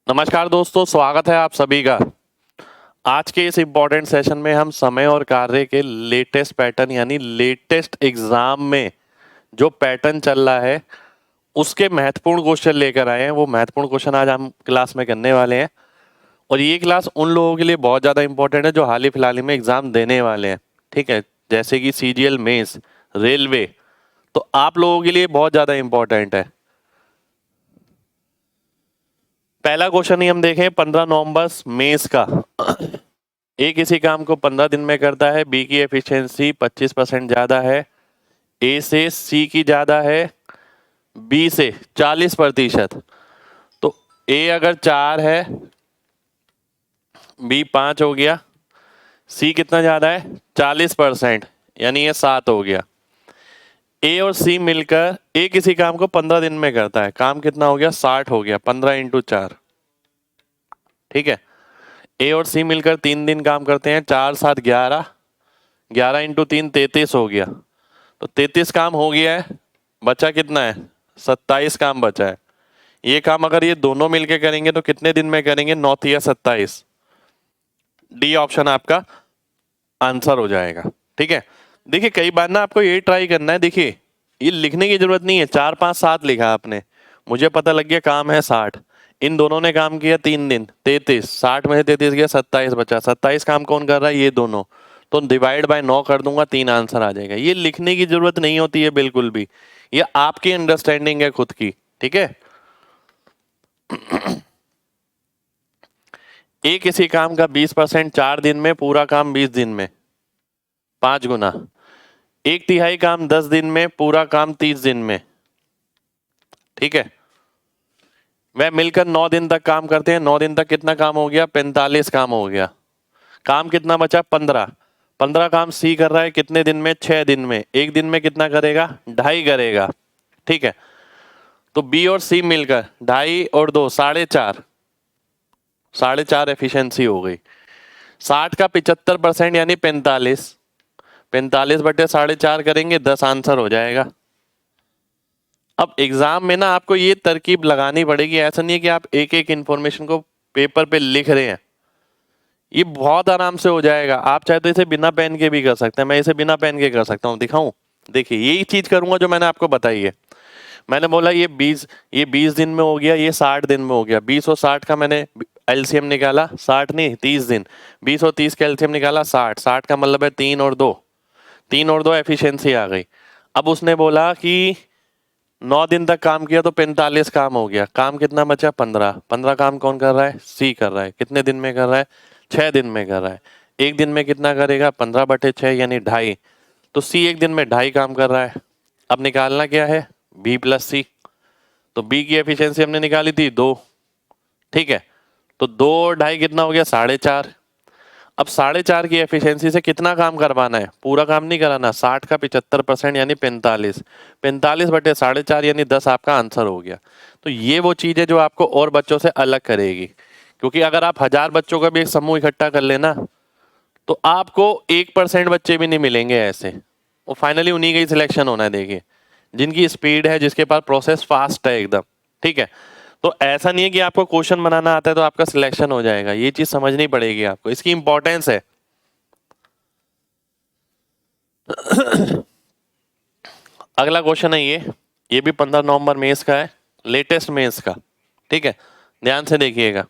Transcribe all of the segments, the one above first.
नमस्कार दोस्तों, स्वागत है आप सभी का। आज के इस इम्पोर्टेंट सेशन में हम समय और कार्य के लेटेस्ट पैटर्न यानी लेटेस्ट एग्जाम में जो पैटर्न चल रहा है उसके महत्वपूर्ण क्वेश्चन लेकर आए हैं। वो महत्वपूर्ण क्वेश्चन आज हम क्लास में करने वाले हैं और ये क्लास उन लोगों के लिए बहुत ज़्यादा इंपॉर्टेंट है जो हाल ही फिलहाल ही में एग्जाम देने वाले हैं। ठीक है, जैसे कि सीजीएल, मेंस, रेलवे, तो आप लोगों के लिए बहुत ज़्यादा इंपॉर्टेंट है। पहला क्वेश्चन ही हम देखें 15 नवंबर मेंस का। ए किसी काम को 15 दिन में करता है, बी की एफिशिएंसी 25% ज़्यादा है, ए से सी की ज़्यादा है, बी से 40%। तो ए अगर 4 है, बी 5 हो गया, सी कितना ज़्यादा है 40%, यानी ये 7 हो गया। ए और सी मिलकर ए किसी काम को 15 दिन में करता है, काम कितना हो गया 60 हो गया, 15 इंटू 4। ठीक है, ए और सी मिलकर 3 दिन काम करते हैं, 4 7 11, 11 इंटू 3 33 हो गया। तो 33 काम हो गया है, बचा कितना है 27 काम बचा है। ये काम अगर ये दोनों मिलके करेंगे तो कितने दिन में करेंगे, 9 या 27। डी ऑप्शन आपका आंसर हो जाएगा। ठीक है, देखिए कई बार ना आपको ये ट्राई करना है। देखिए ये लिखने की जरूरत नहीं है, 4 5 7 लिखा आपने, मुझे पता लग गया काम है 60, इन दोनों ने काम किया 3 दिन, 33, 60 में से 33 गया, 27 बचा। 27 काम कौन कर रहा है, ये दोनों, तो डिवाइड बाय 9 कर दूंगा, 3 आंसर आ जाएगा। ये लिखने की जरूरत नहीं होती है बिल्कुल भी, ये आपकी अंडरस्टैंडिंग है खुद की। ठीक है, ए किसी काम का 20% 4 दिन में, पूरा काम 20 दिन में, 5 गुना। 1/3 काम 10 दिन में, पूरा काम 30 दिन में। ठीक है, वह मिलकर 9 दिन तक काम करते हैं। 9 दिन तक कितना काम हो गया, 45 काम हो गया। काम कितना बचा 15। 15 काम सी कर रहा है कितने दिन में, 6 दिन में। एक दिन में कितना करेगा, 2.5 करेगा। ठीक है, तो बी और सी मिलकर 2.5 और 2 4.5, 4.5 एफिशिएंसी हो गई। 60 का 75% यानी 45, 45 बटे 4.5 करेंगे, 10 आंसर हो जाएगा। अब एग्जाम में ना आपको ये तरकीब लगानी पड़ेगी, ऐसा नहीं है कि आप एक एक इंफॉर्मेशन को पेपर पे लिख रहे हैं, ये बहुत आराम से हो जाएगा। आप चाहे तो इसे बिना पेन के भी कर सकते हैं, मैं इसे बिना पेन के कर सकता हूँ, दिखाऊं। देखिए यही चीज करूंगा जो मैंने आपको बताई है। मैंने बोला ये 20 दिन में हो गया, ये 60 दिन में हो गया। 20 और 60 का मैंने एलसीएम निकाला, 60 नहीं 30 दिन, 20 और 30 का एलसीएम निकाला 60, 60 का मतलब है 3 और 2, 3 और 2 एफिशिएंसी आ गई। अब उसने बोला कि 9 दिन तक काम किया तो 45 काम हो गया, काम कितना बचा 15। 15 काम कौन कर रहा है, सी कर रहा है। कितने दिन में कर रहा है, 6 दिन में कर रहा है। एक दिन में कितना करेगा, 15 बटे 6 यानी 2.5। तो सी एक दिन में 2.5 काम कर रहा है। अब निकालना क्या है, बी प्लस सी। तो बी की एफिशिएंसी हमने निकाली थी 2। ठीक है, तो 2 और 2.5 कितना हो गया 4.5। अब 4.5 की एफिशिएंसी से कितना काम करवाना है, पूरा काम नहीं कराना। 60 का 75% यानी 45, 45 बटे 4.5 यानी 10 आपका आंसर हो गया। तो ये वो चीज है जो आपको और बच्चों से अलग करेगी, क्योंकि अगर आप 1000 बच्चों का भी एक समूह इकट्ठा कर लेना तो आपको 1% बच्चे भी नहीं मिलेंगे ऐसे, वो फाइनली उन्हीं का ही सिलेक्शन होना है। देखिए जिनकी स्पीड है, जिसके पास प्रोसेस फास्ट है एकदम। ठीक है, तो ऐसा नहीं है कि आपको क्वेश्चन बनाना आता है तो आपका सिलेक्शन हो जाएगा, ये चीज समझनी पड़ेगी आपको, इसकी इंपॉर्टेंस है। अगला क्वेश्चन है ये भी 15 नवंबर मेंस का है, लेटेस्ट मेंस का। ठीक है, ध्यान से देखिएगा।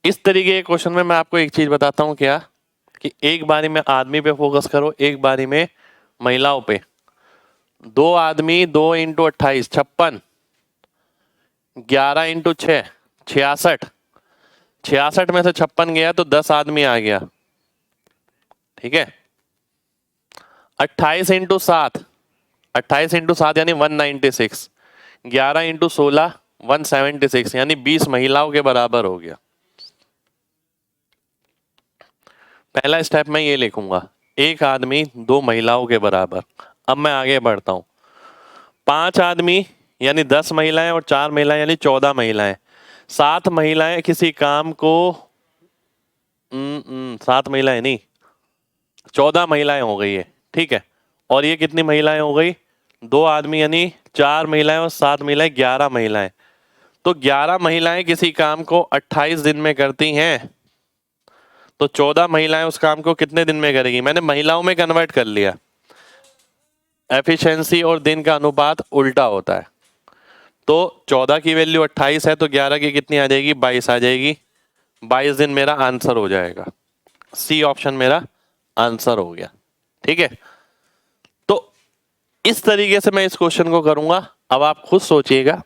इस तरीके के क्वेश्चन में मैं आपको एक चीज बताता हूं क्या, कि एक बारी में आदमी पे फोकस करो, एक बारी में महिलाओं पे। 2 आदमी, 2 इंटू 28 56, 11 इंटू 6 66, 66 में से 56 गया तो 10 आदमी आ गया। ठीक है, 28 इंटू 7, 28 इंटू 7 यानी 196, 11 इंटू 16 176 यानी 20 महिलाओं के बराबर हो गया। पहला स्टेप मैं ये लिखूंगा, एक आदमी 2 महिलाओं के बराबर। अब मैं आगे बढ़ता हूं, 5 आदमी यानी 10 महिलाएं और 4 महिलाएं यानी 14 महिलाएं। 7 महिलाएं किसी काम को 7 महिलाएं नहीं, 14 महिलाएं हो गई है। ठीक है, और ये कितनी महिलाएं हो गई, 2 आदमी यानी 4 महिलाएं और 7 महिलाएं 11 महिलाएं। तो 11 महिलाएं किसी काम को 28 दिन में करती हैं, तो 14 महिलाएं उस काम को कितने दिन में करेगी? मैंने महिलाओं में कन्वर्ट कर लिया। एफिशिएंसी और दिन का अनुपात उल्टा होता है। तो 14 की वैल्यू 28 है, तो 11 की कितनी आ जाएगी? 22 आ जाएगी। 22 दिन मेरा आंसर हो जाएगा। सी ऑप्शन मेरा आंसर हो गया। ठीक है, तो इस तरीके से मैं इस क्वेश्चन को करूंगा। अब आप खुद सोचिएगा,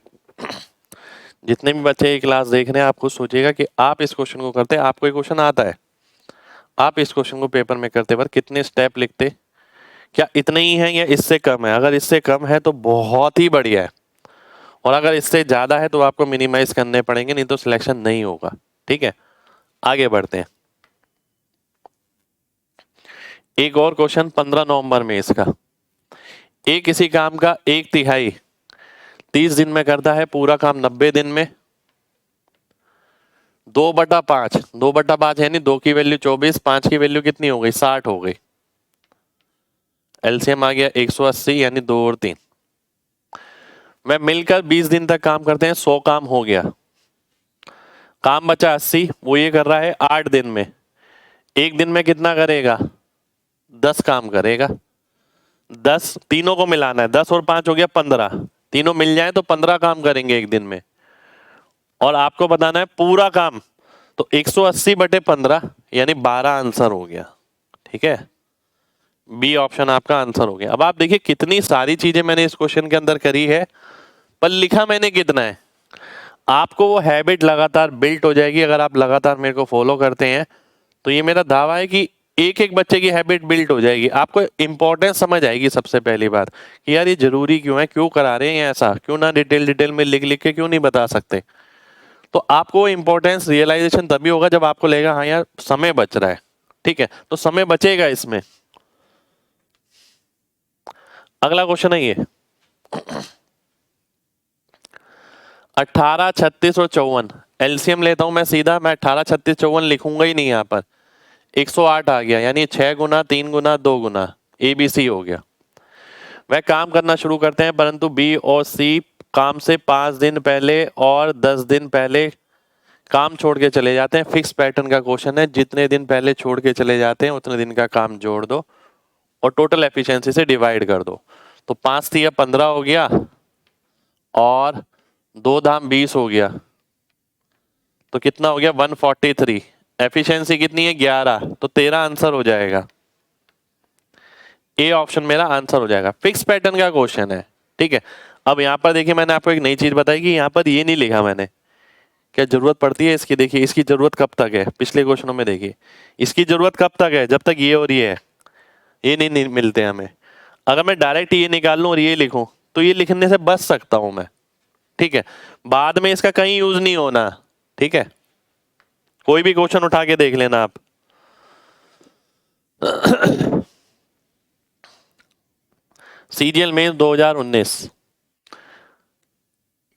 जितने भी बच्चे ये क्लास देख रहे हैं, आप खुद सोचिएगा कि आप इस क्वेश्चन को करते, आपको ये क्वेश्चन आता है, आप इस क्वेश्चन को पेपर में करते वक्त कितने स्टेप लिखते? क्या इतने ही है या इससे कम है? अगर इससे कम है तो बहुत ही बढ़िया है, और अगर इससे ज्यादा है तो आपको मिनिमाइज करने पड़ेंगे, नहीं तो सिलेक्शन नहीं होगा। ठीक है, आगे बढ़ते हैं। एक और क्वेश्चन 15 नवंबर में इसका। ए किसी काम का 1/3 30 दिन में करता है, पूरा काम 90 दिन में। 2/5, 2/5 यानी 2 की वैल्यू 24, 5 की वैल्यू कितनी हो गई? 60 हो गई। एलसीएम आ गया 180, यानी 2 और 3। वह मिलकर 20 दिन तक काम करते हैं, 100 काम हो गया, काम बचा 80। वो ये कर रहा है 8 दिन में। एक दिन में कितना करेगा? 10 काम करेगा। 10 तीनों को मिलाना है, 10 और 5 हो गया 15, तीनों मिल जाए तो 15 काम करेंगे एक दिन में। और आपको बताना है पूरा काम, तो 180/15 यानी 12 आंसर हो गया। ठीक है, बी ऑप्शन आपका आंसर हो गया। अब आप देखिए कितनी सारी चीजें मैंने इस क्वेश्चन के अंदर करी है, पर लिखा मैंने कितना है। आपको वो हैबिट लगातार बिल्ट हो जाएगी अगर आप लगातार मेरे को फॉलो करते हैं। तो ये मेरा दावा है कि एक एक बच्चे की हैबिट बिल्ट हो जाएगी। आपको इंपॉर्टेंस समझ आएगी सबसे पहली बात कि यार ये जरूरी क्यों है, क्यों करा रहे हैं ऐसा, क्यों ना डिटेल में लिख लिख के क्यों नहीं बता सकते। तो आपको इंपॉर्टेंस रियलाइजेशन तभी होगा जब आपको लगेगा हाँ यार समय बच रहा है। ठीक है, तो समय बचेगा इसमें। अगला क्वेश्चन है ये 18, 36 और 54। एलसीएम लेता हूं मैं सीधा, मैं 18, 36, 54 लिखूंगा ही नहीं यहाँ पर। 108 आ गया, यानी 6 गुना, 3 गुना, 2 गुना, ABC हो गया। वह काम करना शुरू करते हैं, परंतु बी और सी काम से 5 दिन पहले और 10 दिन पहले काम छोड़ के चले जाते हैं। फिक्स पैटर्न का क्वेश्चन है, जितने दिन पहले छोड़ के चले जाते हैं उतने दिन का काम जोड़ दो और टोटल एफिशिएंसी से डिवाइड कर दो। तो 5 तिया 15 हो गया और 2 धाम 20 हो गया, तो कितना हो गया? 143। एफिशिएंसी कितनी है? 11, तो 13 आंसर हो जाएगा। ए ऑप्शन मेरा आंसर हो जाएगा। फिक्स पैटर्न का क्वेश्चन है। ठीक है, अब यहाँ पर देखिए मैंने आपको एक नई चीज बताई कि यहाँ पर ये नहीं लिखा मैंने, क्या जरूरत पड़ती है इसकी। देखिए इसकी जरूरत कब तक है, पिछले क्वेश्चनों में देखिए इसकी जरूरत कब तक है, जब तक ये और ये है, ये नहीं मिलते हमें। अगर मैं डायरेक्ट ये निकाल लूं और ये लिखूं तो ये लिखने से बच सकता हूं मैं। ठीक है, बाद में इसका कहीं यूज नहीं होना। ठीक है, कोई भी क्वेश्चन उठा के देख लेना आप। CGL mains 2019।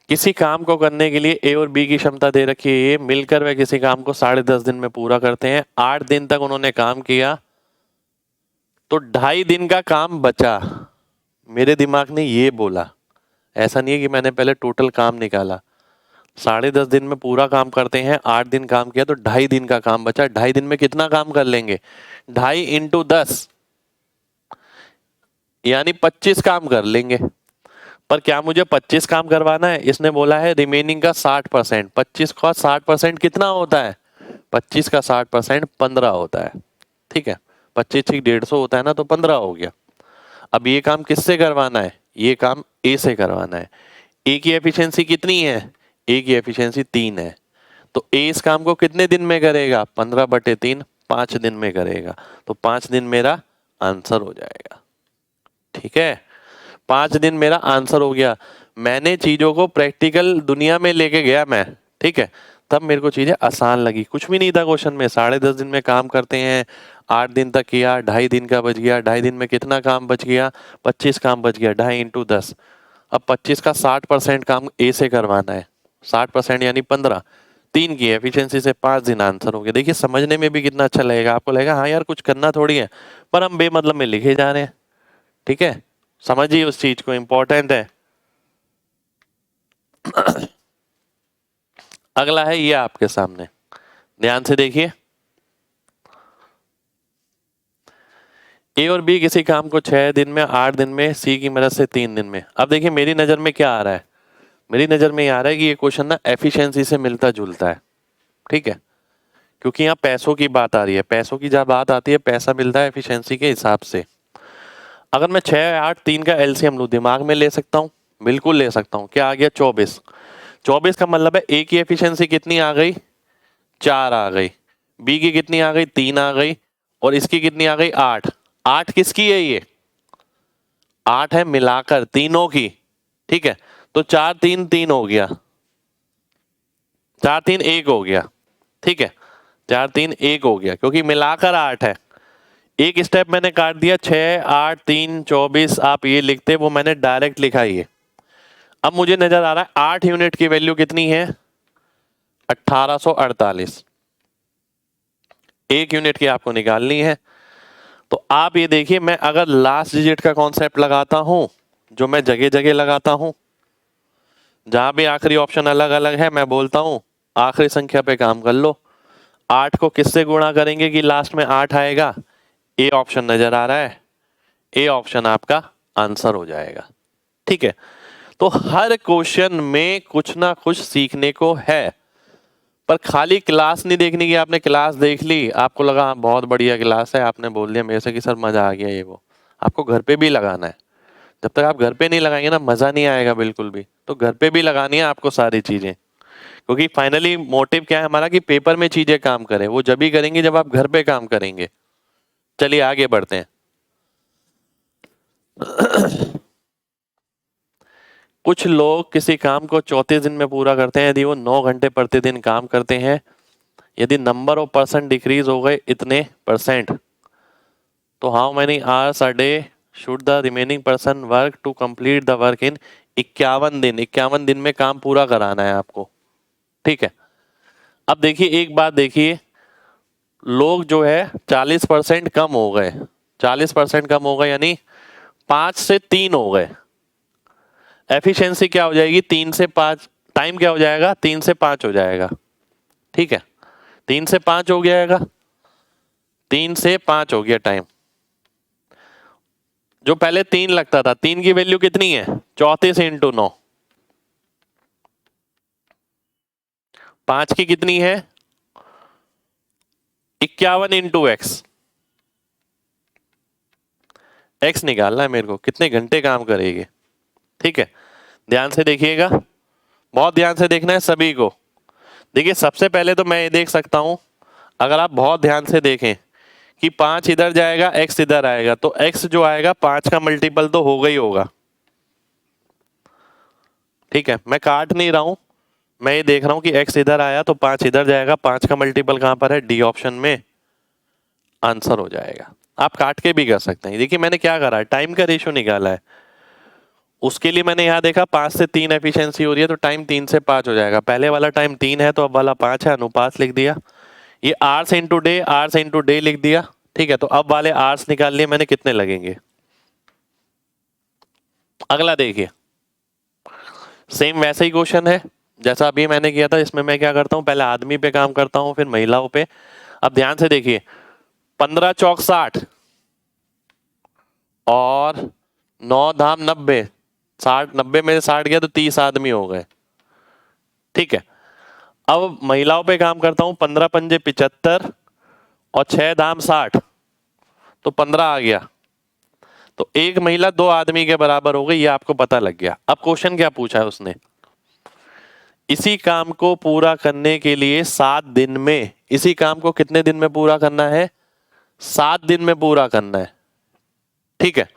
किसी काम को करने के लिए ए और बी की क्षमता दे रखी है, ये मिलकर वे किसी काम को 10.5 दिन में पूरा करते हैं। 8 दिन तक उन्होंने काम किया तो 2.5 दिन का काम बचा। मेरे दिमाग ने ये बोला, ऐसा नहीं है कि मैंने पहले टोटल काम निकाला। 10.5 दिन में पूरा काम करते हैं, 8 दिन काम किया तो 2.5 दिन का काम बचा। 2.5 दिन में कितना काम कर लेंगे? 2.5 × 10 यानी 25 काम कर लेंगे। पर क्या मुझे 25 काम करवाना है? इसने बोला है रिमेनिंग का 60%। 25 का 60% कितना होता है? 25 का 60% 15 होता है। ठीक है, 25 की 150 होता है ना, तो 15 हो गया। अब ये काम किससे करवाना है? ये काम ए से करवाना है। ए की एफिशिएंसी कितनी है? ए की एफिशिएंसी 3 है, तो ए इस काम को कितने दिन में करेगा? 15/3, 5 दिन में करेगा। तो 5 दिन मेरा आंसर हो जाएगा। ठीक है, 5 दिन मेरा आंसर हो गया। मैंने चीजों को प्रैक्टिकल दुनिया में लेके गया मैं। ठीक है, तब मेरे को चीजें आसान लगी। कुछ भी नहीं था क्वेश्चन में। 10.5 दिन में काम करते हैं, 8 दिन तक किया, 2.5 दिन का बच गया। 2.5 दिन में कितना काम बच गया? 25 काम बच गया। 2.5 × 10। अब 25 का 60% काम ए से करवाना है। 60% यानी 15। 3 की एफिशिएंसी से 5 दिन आंसर हो गया। देखिए समझने में भी कितना अच्छा लगेगा। आपको लगेगा हाँ यार कुछ करना थोड़ी है, पर हम बेमतलब में लिखे जा रहे हैं। ठीक है, समझिए उस चीज को, इंपॉर्टेंट है। अगला है ये आपके सामने, ध्यान से देखिए। ए और बी किसी काम को 6 दिन में, 8 दिन में, सी की मदद से 3 दिन में। अब देखिए मेरी नज़र में क्या आ रहा है, मेरी नज़र में ये आ रहा है कि ये क्वेश्चन ना एफिशिएंसी से मिलता जुलता है, ठीक है, क्योंकि यहाँ पैसों की बात आ रही है। पैसों की जब बात आती है, पैसा मिलता है एफिशिएंसी के हिसाब से। अगर मैं 6, 8, 3 का एलसीएम लूँ, दिमाग में ले सकता हूँ, बिल्कुल ले सकता हूँ। क्या आ गया? 24। 24 का मतलब है ए की एफिशिएंसी कितनी आ गई? 4 आ गई। बी की कितनी आ गई? 3 आ गई। और इसकी कितनी आ गई? 8। 8 किसकी है ये? 8 है मिलाकर तीनों की, ठीक है। तो 4 3 3 हो गया, 4 3 1 हो गया, ठीक है। 4 3 1 हो गया, क्योंकि मिलाकर 8 है। एक स्टेप मैंने काट दिया, 6 8 3 24 आप ये लिखते, वो मैंने डायरेक्ट लिखा ये। अब मुझे नजर आ रहा है 8 यूनिट की वैल्यू कितनी है? 1848। 1 यूनिट की आपको निकालनी है। तो आप ये देखिए, मैं अगर लास्ट डिजिट का कॉन्सेप्ट लगाता हूं, जो मैं जगह जगह लगाता हूं, जहां भी आखिरी ऑप्शन अलग अलग है, मैं बोलता हूं आखिरी संख्या पे काम कर लो। 8 को किससे गुणा करेंगे कि लास्ट में 8 आएगा? ए ऑप्शन नजर आ रहा है, ए ऑप्शन आपका आंसर हो जाएगा, ठीक है। तो हर क्वेश्चन में कुछ ना कुछ सीखने को है, पर खाली क्लास नहीं देखनी कि आपने क्लास देख ली, आपको लगा हाँ बहुत बढ़िया क्लास है, आपने बोल दिया मेरे से कि सर मजा आ गया ये वो। आपको घर पे भी लगाना है। जब तक आप घर पे नहीं लगाएंगे ना, मजा नहीं आएगा बिल्कुल भी। तो घर पे भी लगानी है आपको सारी चीजें, क्योंकि फाइनली मोटिव क्या है हमारा कि पेपर में चीजें काम करें। वो जब भी करेंगे जब आप घर पे काम करेंगे। चलिए आगे बढ़ते हैं। कुछ लोग किसी काम को 34 दिन में पूरा करते हैं यदि वो 9 घंटे प्रतिदिन काम करते हैं। यदि नंबर ऑफ पर्सन डिक्रीज हो गए इतने परसेंट, तो how many hours a day should the remaining person work to complete the work in 51 दिन। 51 दिन में काम पूरा कराना है आपको, ठीक है। अब देखिए एक बात देखिए, लोग जो है 40% कम हो गए। 40% कम हो गए यानी 5 से 3 हो गए। एफिशिएंसी क्या हो जाएगी? 3 से 5। टाइम क्या हो जाएगा? 3 से 5 हो जाएगा, ठीक है। 3 से 5 हो जाएगा, 3 से 5 हो गया टाइम। जो पहले 3 लगता था, 3 की वैल्यू कितनी है? 34 इंटू 9। 5 की कितनी है? 51 इंटू एक्स। एक्स निकालना है मेरे को, कितने घंटे काम करेगी, ठीक है। ध्यान से देखिएगा, बहुत ध्यान से देखना है सभी को। देखिए सबसे पहले तो मैं ये देख सकता हूं, अगर आप बहुत ध्यान से देखें कि 5 इधर जाएगा, एक्स इधर आएगा, तो एक्स जो आएगा 5 का मल्टीपल तो होगा ही होगा, ठीक है। मैं काट नहीं रहा हूं, मैं ये देख रहा हूं कि एक्स इधर आया तो 5 इधर जाएगा। 5 का मल्टीपल कहां पर है? डी ऑप्शन में आंसर हो जाएगा। आप काट के भी कर सकते हैं। देखिए मैंने क्या करा है, टाइम का रेशियो निकाला है। उसके लिए मैंने यहाँ देखा 5 से 3 एफिशिएंसी हो रही है, तो टाइम 3 से 5 हो जाएगा। पहले वाला टाइम 3 है तो अब वाला 5 है, अनुपात लिख दिया। ये hours into day, hours into day लिख दिया, ठीक है। तो अब वाले आवर्स निकाल लिए मैंने, कितने लगेंगे। अगला देखिए, सेम वैसा ही क्वेश्चन है जैसा अभी मैंने किया था। इसमें मैं क्या करता हूँ, पहले आदमी पे काम करता हूँ, फिर महिलाओं पे। अब ध्यान से देखिए, 15 चौक 60 और 9 धाम 90। 60 90 में से 60 गया तो 30 आदमी हो गए, ठीक है। अब महिलाओं पे काम करता हूं, 15 पंजे 75 और 6 धाम 60, तो 15 आ गया। तो एक महिला 2 आदमी के बराबर हो गई, ये आपको पता लग गया। अब क्वेश्चन क्या पूछा है उसने, इसी काम को पूरा करने के लिए 7 दिन में, इसी काम को कितने दिन में पूरा करना है? 7 दिन में पूरा करना है, ठीक है।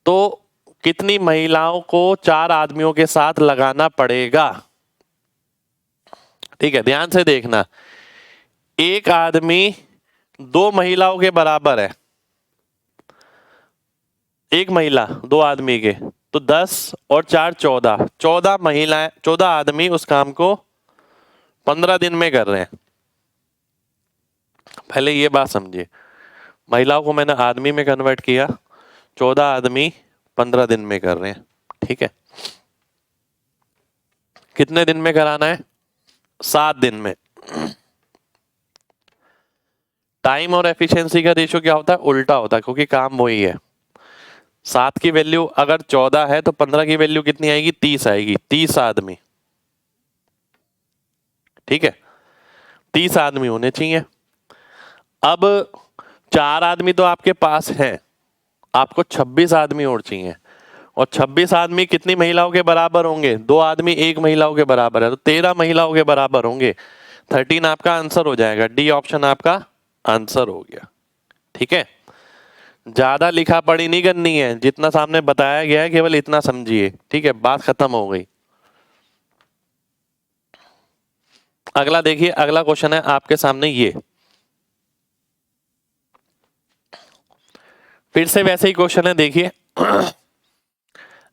तो कितनी महिलाओं को 4 आदमियों के साथ लगाना पड़ेगा, ठीक है। ध्यान से देखना, एक आदमी 2 महिलाओं के बराबर है। एक महिला 2 आदमी के, तो 10 और 4 14, 14 महिलाएं, 14 आदमी उस काम को 15 दिन में कर रहे हैं। पहले ये बात समझिए, महिलाओं को मैंने आदमी में कन्वर्ट किया, 14 आदमी 15 दिन में कर रहे हैं, ठीक है। कितने दिन में कराना है? 7 दिन में। टाइम और एफिशिएंसी का रेशियो क्या होता है? उल्टा होता है, क्योंकि काम वही है। 7 की वैल्यू अगर 14 है तो 15 की वैल्यू कितनी आएगी? 30 आएगी। 30 आदमी, ठीक है, 30 आदमी होने चाहिए। अब 4 आदमी तो आपके पास हैं, आपको 26 आदमी और चाहिए। और 26 आदमी कितनी महिलाओं के बराबर होंगे? 2 आदमी 1 महिलाओं के बराबर है, तो 13 महिलाओं के बराबर होंगे। 13 आपका आंसर हो जाएगा। डी ऑप्शन आपका आंसर हो गया। ठीक है, ज्यादा लिखा पढ़ी नहीं करनी है, जितना सामने बताया गया है केवल इतना समझिए। ठीक है, बात खत्म हो गई। अगला देखिए, अगला क्वेश्चन है आपके सामने ये, फिर से वैसे ही क्वेश्चन है। देखिए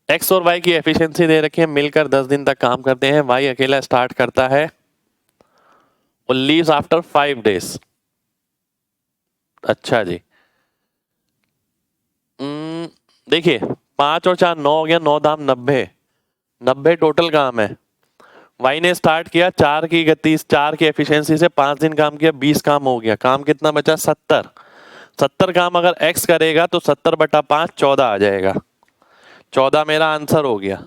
एक्स और वाई की एफिशिएंसी दे रखी है, मिलकर 10 दिन तक काम करते हैं। वाई अकेला स्टार्ट करता है और लीव्स आफ्टर 5 डेज। अच्छा जी, देखिए 5 और 4 9 हो गया, 9 दाम 90, 90 टोटल काम है। वाई ने स्टार्ट किया 4 की गति, 4 की एफिशिएंसी से 5 दिन काम किया, 20 काम हो गया। काम कितना बचा? 70। 70 काम अगर एक्स करेगा तो 70/5 14 आ जाएगा। 14 मेरा आंसर हो गया।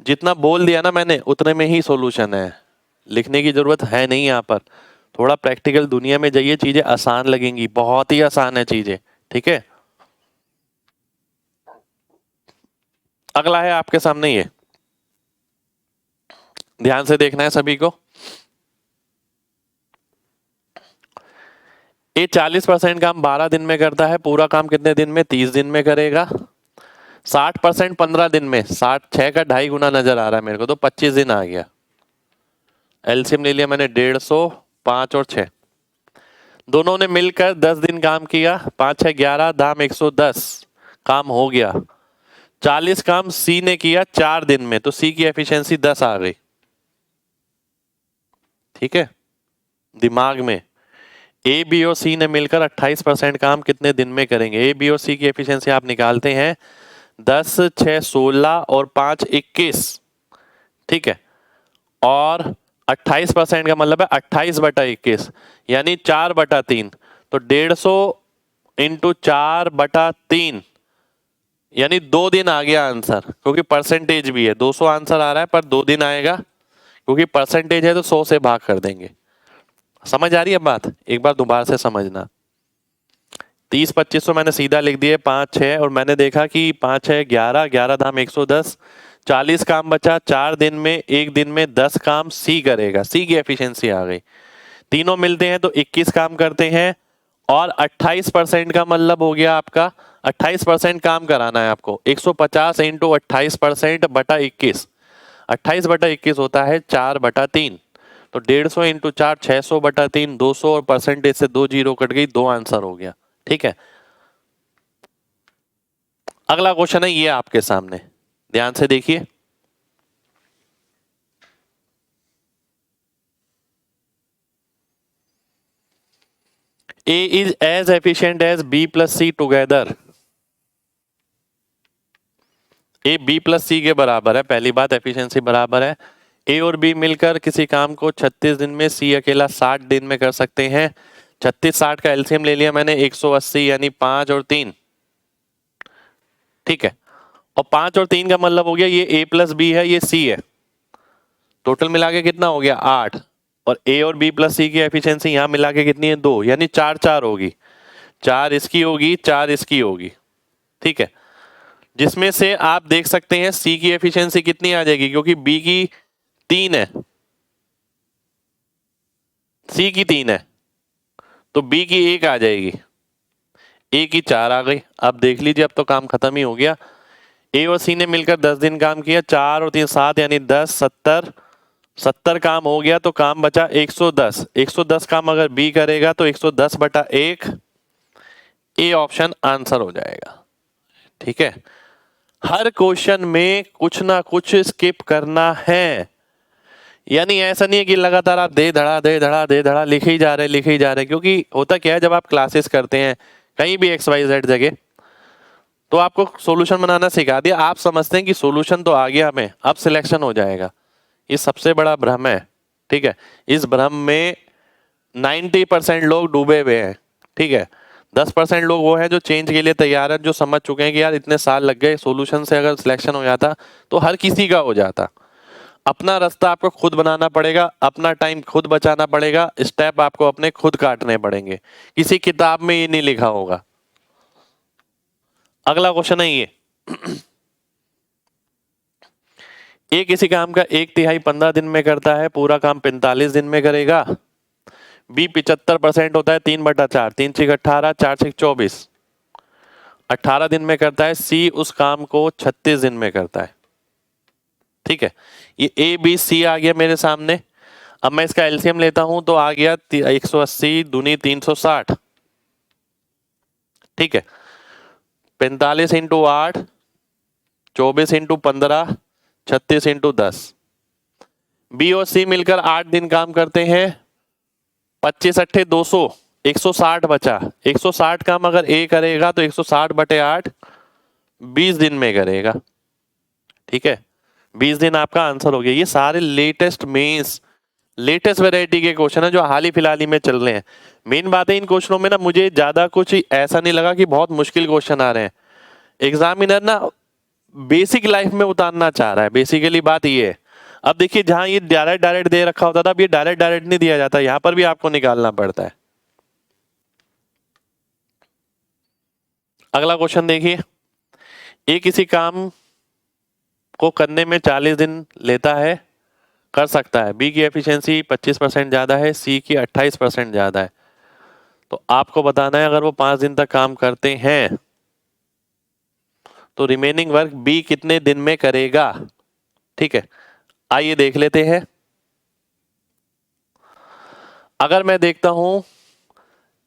जितना बोल दिया ना मैंने उतने में ही सॉल्यूशन है, लिखने की जरूरत है नहीं। यहाँ पर थोड़ा प्रैक्टिकल दुनिया में जाइए, चीजें आसान लगेंगी, बहुत ही आसान है चीजें। ठीक है, अगला है आपके सामने ये, ध्यान से देखना है सभी को। ये 40% काम 12 दिन में करता है, पूरा काम कितने दिन में? 30 दिन में करेगा। 60% 15 दिन में, 60 6 का 2.5 गुना नजर आ रहा है मेरे को, तो 25 दिन आ गया। एलसीएम ले लिया मैंने 150, 5 और 6, दोनों ने मिलकर 10 दिन काम किया। 5 6 11 दाम 110, काम हो गया। 40 काम सी ने किया 4 दिन में, तो सी की एफिशिएंसी 10 आ गई। ठीक है, दिमाग में ए बी और सी ने मिलकर 28% काम कितने दिन में करेंगे? ए बी और सी की एफिशिएंसी आप निकालते हैं, 10 6 16 और 5 21। ठीक है, और 28% का मतलब है 28/21, यानी 4/3, तो 150 इंटू 4/3, यानी 2 दिन आ गया आंसर, क्योंकि परसेंटेज भी है। 200 आंसर आ रहा है पर 2 दिन आएगा, क्योंकि परसेंटेज है तो 100 से भाग कर देंगे। समझ आ रही है बात? एक बार दोबारा से समझना। 30 25 तो मैंने सीधा लिख दिए, 5 6, और मैंने देखा कि 5 6 11, 11 धाम 110, 40 काम बचा। 4 दिन में, 1 दिन में 10 काम सी करेगा, सी की एफिशिएंसी आ गई। तीनों मिलते हैं तो 21 काम करते हैं, और 28% का मतलब हो गया आपका 28% काम कराना है आपको। 150 इंटू 28%/21, 28/21 होता है 4/3, तो 150 इंटू 4 600/3, 200, और परसेंटेज से 2 जीरो कट गई, 2 आंसर हो गया। ठीक है, अगला क्वेश्चन है ये आपके सामने, ध्यान से देखिए। A is as efficient as B plus C together। A B plus C के बराबर है, पहली बात एफिशिएंसी बराबर है। A और B मिलकर किसी काम को 36 दिन में, C अकेला 60 दिन में कर सकते हैं। 36 60 का एलसीएम ले लिया मैंने 180, यानी 5 और 3। ठीक है, और 5 और 3 का मतलब हो गया ये A प्लस बी है, ये C है, टोटल मिला के कितना हो गया? 8। और A और B प्लस C की एफिशिएंसी यहां मिला के कितनी है? 2, यानी 4 4 होगी। 4 इसकी होगी, 4 इसकी होगी। ठीक है, जिसमें से आप देख सकते हैं C की एफिशिएंसी कितनी आ जाएगी, क्योंकि B की 3 है, C की 3 है, तो B की 1 आ जाएगी, A की 4 आ गई। अब देख लीजिए, अब तो काम खत्म ही हो गया। A और C ने मिलकर 10 दिन काम किया, 4 और 3 7, यानी 10 70, 70 काम हो गया, तो काम बचा 110। 110 काम अगर B करेगा तो 110/1, ए ऑप्शन आंसर हो जाएगा। ठीक है, हर क्वेश्चन में कुछ ना कुछ स्किप करना है, यानी ऐसा नहीं है कि लगातार आप दे धड़ा लिखे ही जा रहे, क्योंकि होता क्या है, जब आप क्लासेस करते हैं कहीं भी XYZ जगह, तो आपको सॉल्यूशन बनाना सिखा दिया, आप समझते हैं कि सॉल्यूशन तो आ गया हमें, अब सिलेक्शन हो जाएगा। ये सबसे बड़ा भ्रम है। ठीक है, इस भ्रम में 90% लोग डूबे हुए हैं। ठीक है, 10% लोग वो हैं जो चेंज के लिए तैयार हैं, जो समझ चुके हैं कि यार इतने साल लग गए, सॉल्यूशन से अगर सिलेक्शन हो जाता तो हर किसी का हो जाता। अपना रास्ता आपको खुद बनाना पड़ेगा, अपना टाइम खुद बचाना पड़ेगा, स्टेप आपको अपने खुद काटने पड़ेंगे, किसी किताब में ये नहीं लिखा होगा। अगला क्वेश्चन है ये, ए किसी काम का 1/3 15 दिन में करता है, पूरा काम 45 दिन में करेगा। बी 75% होता है, 3/4, 3 6 18, 4 6 24, 18 दिन में करता है। सी उस काम को 36 दिन में करता है। ठीक है, ये ए बी सी आ गया मेरे सामने। अब मैं इसका एलसीएम लेता हूं तो आ गया 180 दूनी 360। ठीक है, 45 इंटू 8, 24 इंटू 15, 36 इंटू 10। बी और सी मिलकर 8 दिन काम करते हैं, 25 अट्ठे 200, 160 बचा। 160 काम अगर ए करेगा तो 160/8 20 दिन में करेगा। ठीक है, 20 दिन आपका आंसर हो गया। ये सारे लेटेस्ट मेंस, लेटेस्ट वैरायटी के क्वेश्चन है जो हाल ही फिलहाल ही में चल रहे हैं। मेन बात है इन क्वेश्चनों में ना, मुझे ज्यादा कुछ ऐसा नहीं लगा कि बहुत मुश्किल क्वेश्चन आ रहे हैं। एग्जामिनर ना बेसिक लाइफ में उतारना चाह रहा है, बेसिकली बात ये है। अब देखिए, जहां ये डायरेक्ट डायरेक्ट दे रखा होता था, अब ये डायरेक्ट डायरेक्ट नहीं दिया जाता, यहां पर भी आपको निकालना पड़ता है। अगला क्वेश्चन देखिए, ये किसी काम को करने में 40 दिन लेता है, कर सकता है। बी की एफिशिएंसी 25% ज्यादा है, सी की 28% ज्यादा है। तो आपको बताना है अगर वो 5 दिन तक काम करते हैं तो रिमेनिंग वर्क बी कितने दिन में करेगा। ठीक है, आइए देख लेते हैं। अगर मैं देखता हूं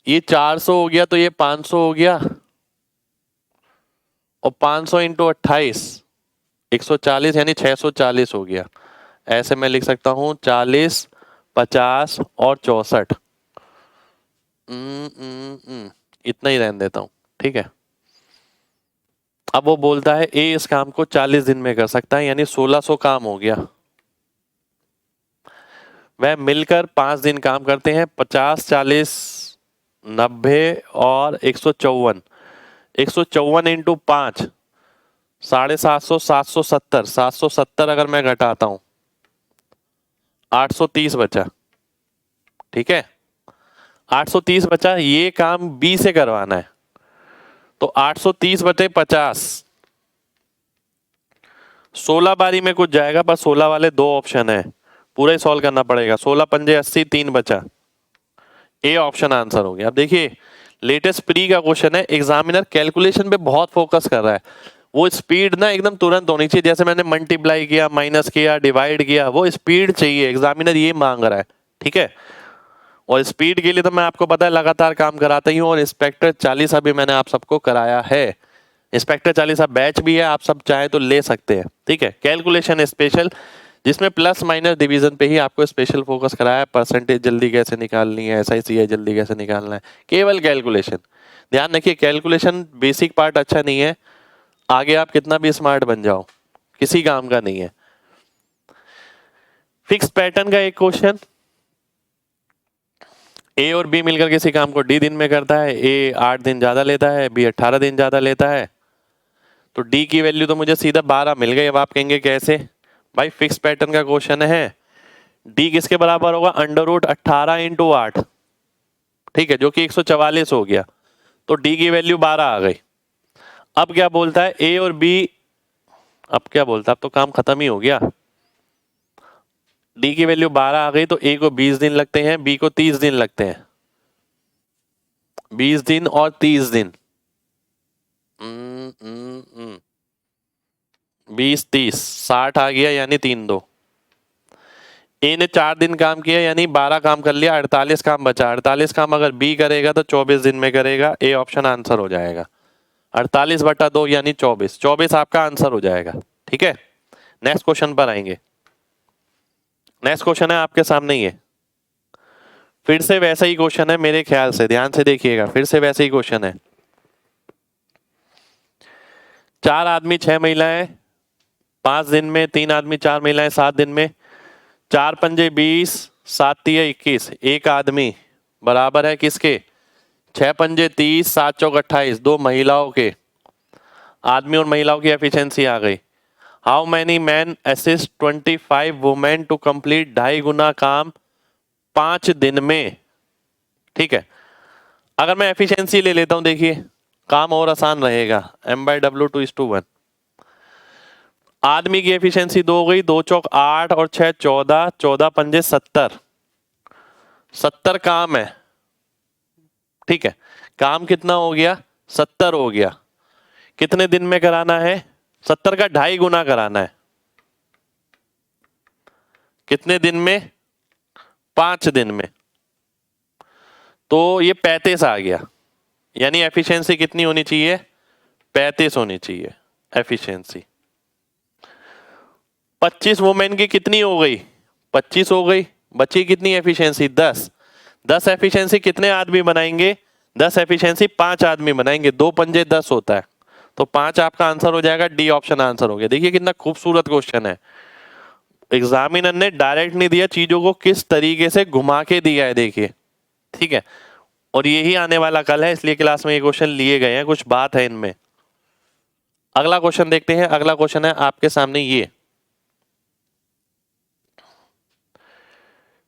ये 400 हो गया तो ये 500 हो गया, और 500 इंटू 28 140 यानी 640 हो गया। ऐसे मैं लिख सकता हूं 40, 50 और 64। इतना ही रहने देता हूं। ठीक है, अब वो बोलता है ए इस काम को 40 दिन में कर सकता है, यानी 1600 काम हो गया। वह मिलकर 5 दिन काम करते हैं, 50, 40, 90 और 154। 154 इंटू 5 750, 770। 770 अगर मैं घटाता हूं 830 बचा। ठीक है, 830 बचा, ये काम बी से करवाना है तो 830/50, 16 बारी में कुछ जाएगा, पर 16 वाले 2 ऑप्शन है, पूरा ही सॉल्व करना पड़ेगा। 16 पंजे 80, 3 बचा, ए ऑप्शन आंसर हो गया। अब देखिए, लेटेस्ट प्री का क्वेश्चन है, एग्जामिनर कैलकुलेशन पे बहुत फोकस कर रहा है। वो स्पीड ना एकदम तुरंत होनी चाहिए, जैसे मैंने मल्टीप्लाई किया, माइनस किया, डिवाइड किया, वो स्पीड चाहिए, एग्जामिनर ये मांग रहा है। ठीक है, और स्पीड के लिए तो मैं आपको पता है लगातार काम कराता ही हूँ, और इंस्पेक्टर 40 अभी मैंने आप सबको कराया है। इंस्पेक्टर 40 बैच भी है, आप सब चाहे तो ले सकते हैं। ठीक है, कैलकुलेशन स्पेशल, जिसमें प्लस माइनस डिवीजन पे ही आपको स्पेशल फोकस कराया है। परसेंटेज जल्दी कैसे निकालनी है, SICI जल्दी कैसे निकालना है, केवल कैलकुलेशन। ध्यान रखिए, कैलकुलेशन बेसिक पार्ट अच्छा नहीं है, आगे आप कितना भी स्मार्ट बन जाओ किसी काम का नहीं है। फिक्स पैटर्न का एक क्वेश्चन, ए और बी मिलकर किसी काम को डी दिन में करता है। ए 8 दिन ज्यादा लेता है, बी 18 दिन ज्यादा लेता है। तो डी की वैल्यू तो मुझे सीधा 12 मिल गई। अब आप कहेंगे कैसे भाई, फिक्स पैटर्न का क्वेश्चन है, डी किसके बराबर होगा, √18 इंटू 8। ठीक है, जो कि 144 हो गया, तो डी की वैल्यू 12 आ गई। अब क्या बोलता है, ए और बी, अब क्या बोलता है, अब तो काम खत्म ही हो गया। डी की वैल्यू 12 आ गई, तो ए को 20 दिन लगते हैं, बी को 30 दिन लगते हैं। 20 दिन और 30 दिन, 20 30 60 आ गया, यानी 3 2। ए ने 4 दिन काम किया, यानी 12 काम कर लिया, 48 काम बचा। 48 काम अगर बी करेगा तो 24 दिन में करेगा, ए ऑप्शन आंसर हो जाएगा। 48/2 यानी 24, 24 आपका आंसर हो जाएगा। ठीक है, नेक्स्ट क्वेश्चन पर आएंगे। नेक्स्ट क्वेश्चन है आपके सामने ही है, फिर से वैसा ही क्वेश्चन है मेरे ख्याल से, ध्यान से देखिएगा, फिर से वैसा ही क्वेश्चन है। 4 आदमी 6 महिलाएं 5 दिन में, 3 आदमी 4 महिलाएं 7 दिन में। 4 पंजे 20, 7 तिया 21, एक आदमी बराबर है किसके? 6 पंजे 30, 7 चौक 28, दो महिलाओं के, आदमी और महिलाओं की एफिशिएंसी आ गई। How many men assist 25 women to complete, 2.5 गुना काम 5 दिन में। ठीक है, अगर मैं एफिशिएंसी ले लेता हूं, देखिए काम और आसान रहेगा, m/w2:1। आदमी की एफिशिएंसी 2 हो गई, 2 चौक 8 और 6 14, 14 पंजे 70, 70 काम है। ठीक है, काम कितना हो गया? 70 हो गया। कितने दिन में कराना है? 70 का 2.5 गुना कराना है। कितने दिन में? 5 दिन में। तो ये 35 आ गया, यानी एफिशिएंसी कितनी होनी चाहिए? 35 होनी चाहिए एफिशिएंसी। 25 वुमेन की कितनी हो गई? 25 हो गई, बची कितनी एफिशिएंसी? 10। 10 एफिशिएंसी कितने आदमी बनाएंगे? 10 एफिशिएंसी 5 आदमी बनाएंगे, 2 पंजे 10 होता है, तो 5 आपका आंसर हो जाएगा, डी ऑप्शन आंसर हो गया। देखिए कितना खूबसूरत क्वेश्चन है, एग्जामिनर ने डायरेक्ट नहीं दिया, चीजों को किस तरीके से घुमा के दिया है, देखिए। ठीक है, और यही आने वाला कल है, इसलिए क्लास में ये क्वेश्चन लिए गए हैं, कुछ बात है इनमें। अगला क्वेश्चन देखते हैं। अगला क्वेश्चन है आपके सामने ये,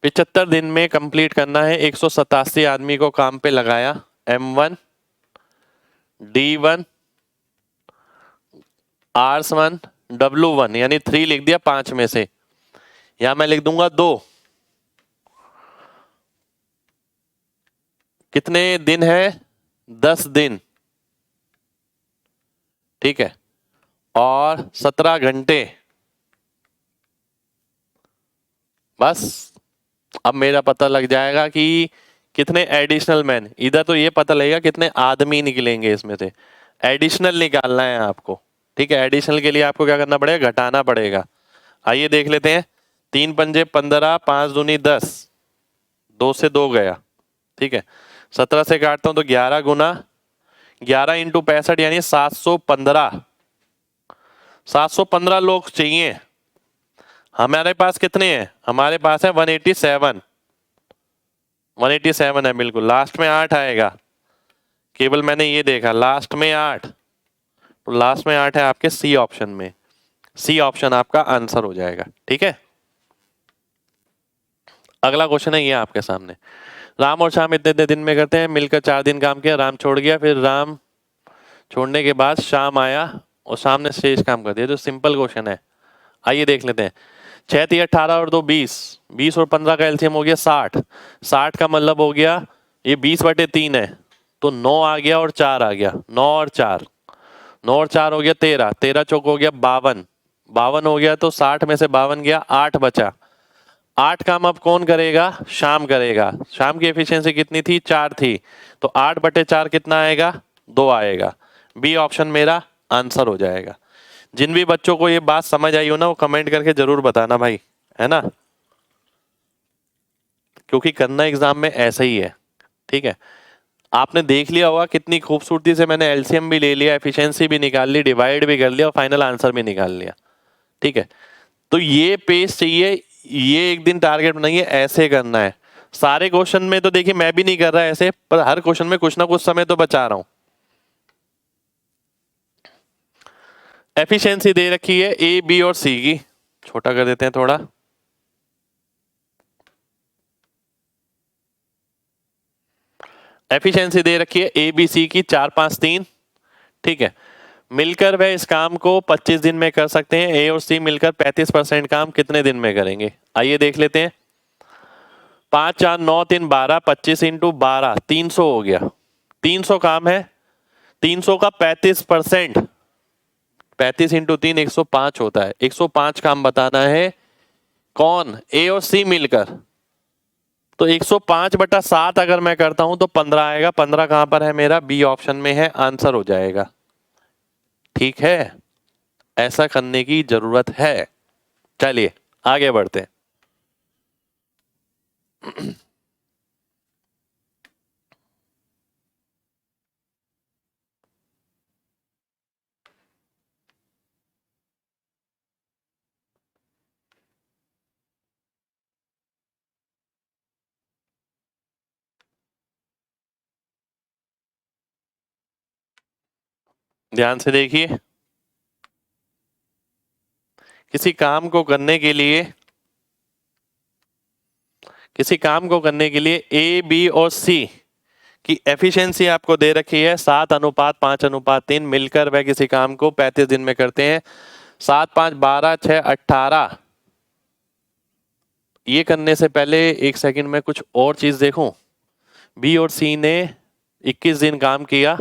75 दिन में कंप्लीट करना है, 187 आदमी को काम पे लगाया, M1 D1 R1 W1, यानी 3 लिख दिया 5 में से, यहां मैं लिख दूंगा 2। कितने दिन है? 10 दिन। ठीक है, और 17 घंटे। बस अब मेरा पता लग जाएगा कि कितने एडिशनल मैन, इधर तो ये पता लगेगा कितने आदमी निकलेंगे इसमें से, एडिशनल निकालना है आपको। ठीक है, एडिशनल के लिए आपको क्या करना पड़ेगा? घटाना पड़ेगा। आइए देख लेते हैं। 3 पंजे 15, 5 दूनी 10, 2 से 2 गया। ठीक है, 17 से काटता हूं तो 11 गुना 11 इंटू 65, यानी 715। 715 लोग चाहिए। हमारे पास कितने हैं? हमारे पास है 187। 187 है बिल्कुल, लास्ट में 8 आएगा, केवल मैंने ये देखा लास्ट में 8, तो लास्ट में 8 है आपके सी ऑप्शन में। सी ऑप्शन आपका आंसर हो जाएगा। ठीक है, अगला क्वेश्चन है ये आपके सामने। राम और श्याम इतने इतने दिन में करते हैं, मिलकर 4 दिन काम किया, राम छोड़ गया, फिर राम छोड़ने के बाद श्याम आया और श्याम ने शेष काम कर दिया। जो सिंपल क्वेश्चन है, आइए देख लेते हैं। 6 3 18 और 2 20, 20 और 15 का एलसीएम हो गया 60। 60 का मतलब हो गया ये 20/3 है, तो 9 आ गया और 4 आ गया, 9 और 4, 9 और 4 हो गया 13, 13 चौक हो गया 52, 52 हो गया, तो 60 में से 52 गया, 8 बचा। 8 काम अब कौन करेगा? शाम करेगा। शाम की एफिशिएंसी कितनी थी? 4 थी, तो 8/4 कितना आएगा? 2 आएगा। बी ऑप्शन मेरा आंसर हो जाएगा। जिन भी बच्चों को ये बात समझ आई हो ना, वो कमेंट करके जरूर बताना भाई, है ना, क्योंकि करना एग्जाम में ऐसा ही है। ठीक है, आपने देख लिया होगा कितनी खूबसूरती से मैंने एलसीएम भी ले लिया, एफिशिएंसी भी निकाल ली, डिवाइड भी कर लिया और फाइनल आंसर भी निकाल लिया। ठीक है, तो ये पेज चाहिए, ये एक दिन टारगेट बनाइए, ऐसे करना है। सारे क्वेश्चन में तो देखिए मैं भी नहीं कर रहा ऐसे, पर हर क्वेश्चन में कुछ ना कुछ समय तो बचा रहा हूं। एफिशिएंसी दे रखी है ए बी और सी की, छोटा कर देते हैं थोड़ा। एफिशिएंसी दे रखी है ए बी सी की 4 5 3। ठीक है, मिलकर वह इस काम को 25 दिन में कर सकते हैं। ए और सी मिलकर 35% काम कितने दिन में करेंगे? आइए देख लेते हैं। 5 4 9 3 12, 25 इंटू 12, 300 हो गया। 300 काम है, 300 का 35%, 35 इंटू 3 105 होता है। 105 काम बताना है, कौन? ए और सी मिलकर। तो 105/7 अगर मैं करता हूं तो 15 आएगा। 15 कहां पर है मेरा? बी ऑप्शन में है, आंसर हो जाएगा। ठीक है, ऐसा करने की जरूरत है। चलिए आगे बढ़ते हैं। ध्यान से देखिए, किसी काम को करने के लिए ए, बी और सी की एफिशिएंसी आपको दे रखी है 7:5:3 मिलकर वह किसी काम को 35 दिन में करते हैं। 7, 5, 12, 6, 18। ये करने से पहले एक सेकंड में कुछ और चीज देखूं। बी और सी ने 21 दिन काम किया,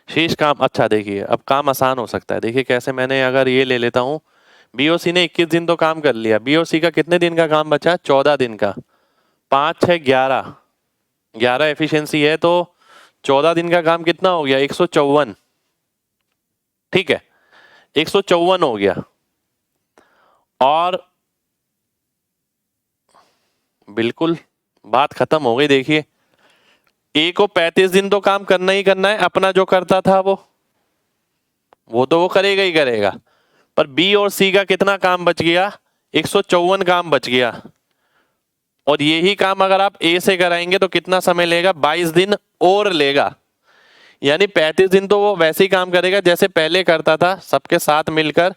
शेष काम, अच्छा देखिए अब काम आसान हो सकता है। देखिए कैसे, मैंने अगर ये ले लेता हूं, बी और सी ने 21 दिन तो काम कर लिया, बी और सी का कितने दिन का काम बचा, 14 दिन का। 5, 6, 11, 11 एफिशिएंसी है, तो 14 दिन का काम कितना हो गया, 154। ठीक है, 154 हो गया। और बिल्कुल बात खत्म हो गई। देखिए ए को 35 दिन तो काम करना ही करना है, अपना जो करता था वो तो वो करेगा ही करेगा। पर बी और सी का कितना काम बच गया, 154 काम बच गया। और यही काम अगर आप ए से कराएंगे तो कितना समय लेगा, 22 दिन और लेगा। यानी 35 दिन तो वो वैसे ही काम करेगा जैसे पहले करता था सबके साथ मिलकर।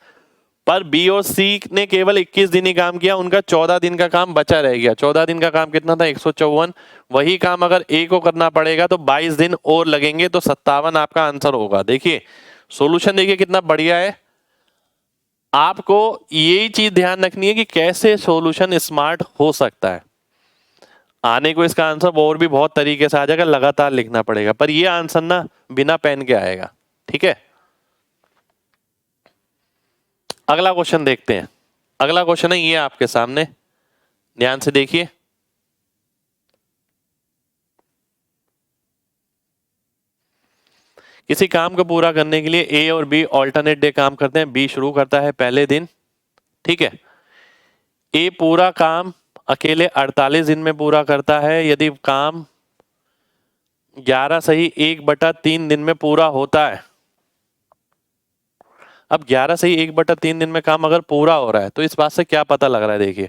पर बी और सी ने केवल 21 दिन ही काम किया, उनका 14 दिन का काम बचा रह गया। 14 दिन का काम कितना था, 154। वही काम अगर ए को करना पड़ेगा तो 22 दिन और लगेंगे, तो 57 आपका आंसर होगा। देखिए सॉल्यूशन देखिए कितना बढ़िया है। आपको यही चीज ध्यान रखनी है कि कैसे सॉल्यूशन स्मार्ट हो सकता है। आने को इसका आंसर और भी बहुत तरीके से आ जाएगा, लगातार लिखना पड़ेगा, पर ये आंसर ना बिना पेन के आएगा। ठीक है, अगला क्वेश्चन देखते हैं। अगला क्वेश्चन है ये आपके सामने, ध्यान से देखिए। किसी काम को पूरा करने के लिए ए और बी ऑल्टरनेट डे काम करते हैं। बी शुरू करता है पहले दिन, ठीक है। ए पूरा काम अकेले 48 दिन में पूरा करता है। यदि काम 11 सही 1/3 दिन में पूरा होता है। अब 11 सही 1/3 दिन में काम अगर पूरा हो रहा है तो इस बात से क्या पता लग रहा है, देखिए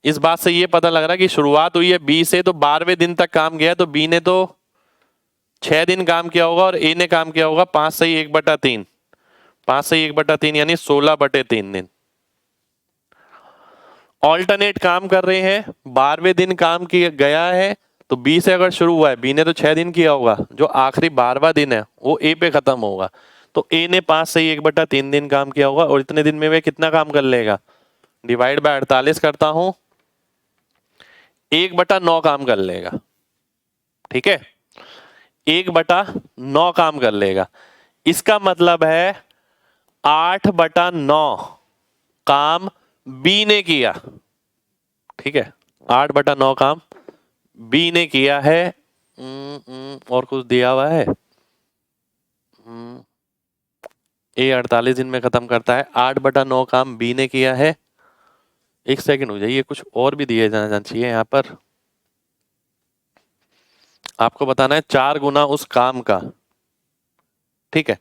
इस बात से ये पता लग रहा है कि शुरुआत हुई है बी से, तो 12वें दिन तक काम गया, तो बी ने तो 6 दिन काम किया होगा और ए ने काम किया होगा 5 सही 1/3। 5 सही 1/3 यानी 16/3 दिन। ऑल्टरनेट काम कर रहे हैं, 12वें दिन काम किया गया है, तो बी से अगर शुरू हुआ है, बी ने तो 6 दिन किया होगा, जो आखिरी 12वां दिन है वो ए पे खत्म होगा, तो ए ने 5 सही 1/3 दिन काम किया होगा। और इतने दिन में वे कितना काम कर लेगा, डिवाइड बाय 48 करता हूं, 1/9 काम कर लेगा। ठीक है, 1/9 काम कर लेगा। इसका मतलब है 8/9 काम बी ने किया। ठीक है, 8/9 काम बी ने किया है। और कुछ दिया हुआ है, ए 48 दिन में खत्म करता है, 8/9 काम बी ने किया है। एक सेकंड हो जाइए, कुछ और भी दिए जाना चाहिए यहाँ पर। आपको बताना है 4 गुना उस काम का। ठीक है,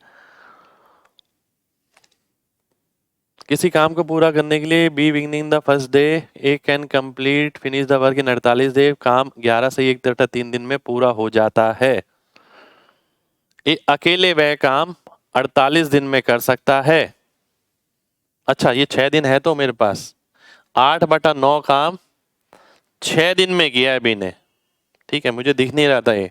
किसी काम को पूरा करने के लिए B beginning the first day, A can complete finish the work in 48 day. काम 11 से 1/3 दिन में पूरा हो जाता है। ए अकेले वह काम 48 दिन में कर सकता है। अच्छा ये 6 दिन है तो मेरे पास 8/9 काम 6 दिन में किया है बी ने। ठीक है, मुझे दिख नहीं रहा था ये।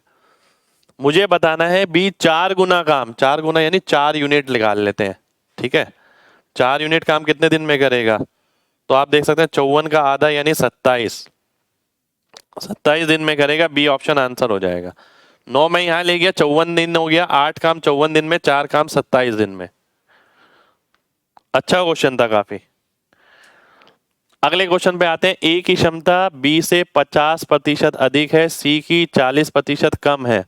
मुझे बताना है बी 4 गुना काम, 4 गुना यानी 4 यूनिट निकाल लेते हैं। ठीक है, 4 यूनिट काम कितने दिन में करेगा, तो आप देख सकते हैं 54 का आधा यानी 27 दिन में करेगा। बी ऑप्शन आंसर हो जाएगा। 9 में यहां ले गया, 54 दिन हो गया। 8 काम 54 दिन में, 4 काम 27 दिन में। अच्छा क्वेश्चन था काफी। अगले क्वेश्चन पे आते हैं। ए की क्षमता बी से 50% अधिक है, सी की 40% कम है।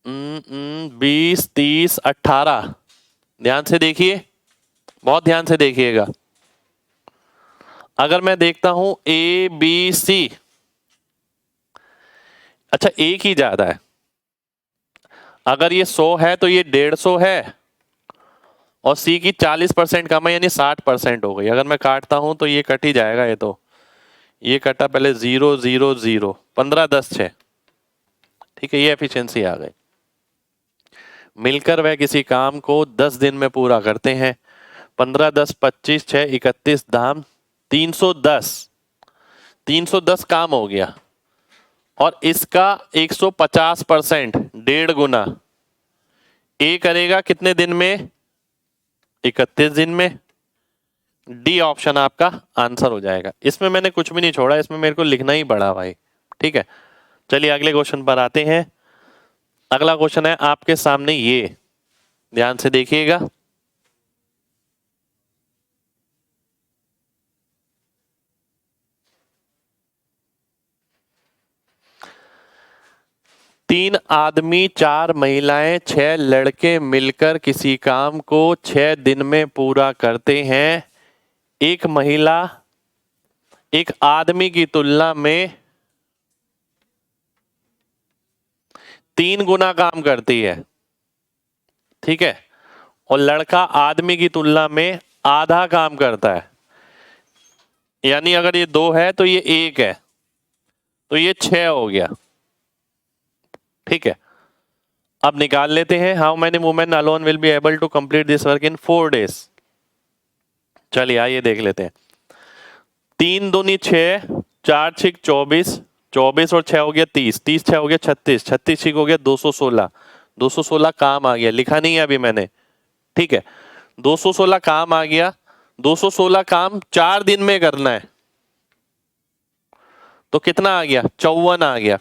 20, 30, 18। ध्यान से देखिए, बहुत ध्यान से देखिएगा। अगर मैं देखता हूं ए बी सी, अच्छा ए की ज्यादा है। अगर ये 100 है तो ये 150 है, और सी की 40% कम है यानी 60% हो गई। अगर मैं काटता हूं तो ये कट ही जाएगा। ये कटा पहले 0, 0, 0, 15, 10, 6। ठीक है, ये एफिशिएंसी आ गई। मिलकर वह किसी काम को 10 दिन में पूरा करते हैं। 15, 10, 25, 6, 31 धाम 310। 310 काम हो गया और इसका 150%, 1.5 गुना ए करेगा कितने दिन में? 31 दिन में। डी ऑप्शन आपका आंसर हो जाएगा। इसमें मैंने कुछ भी नहीं छोड़ा, इसमें मेरे को लिखना ही पड़ा भाई। ठीक है, चलिए अगले क्वेश्चन पर आते हैं। अगला क्वेश्चन है आपके सामने, ये ध्यान से देखिएगा। तीन आदमी, 4 महिलाएं, 6 लड़के मिलकर किसी काम को 6 दिन में पूरा करते हैं। एक महिला एक आदमी की तुलना में 3 गुना काम करती है, ठीक है, और लड़का आदमी की तुलना में आधा काम करता है। यानी अगर ये 2 है तो ये 1 है, तो ये 6 हो गया। ठीक है, अब निकाल लेते हैं। How many women alone will be able to complete this work in 4 days. चलिए आइए देख लेते हैं। 3 दूनी 6, 4 6 24, 24 और 6 हो गया 30, 30 6 हो गया 36, 36 6 हो गया 216, 216 काम आ गया, लिखा नहीं है अभी मैंने। ठीक है, 216 काम आ गया। 216 काम 4 दिन में करना है, तो कितना आ गया? 54 आ गया।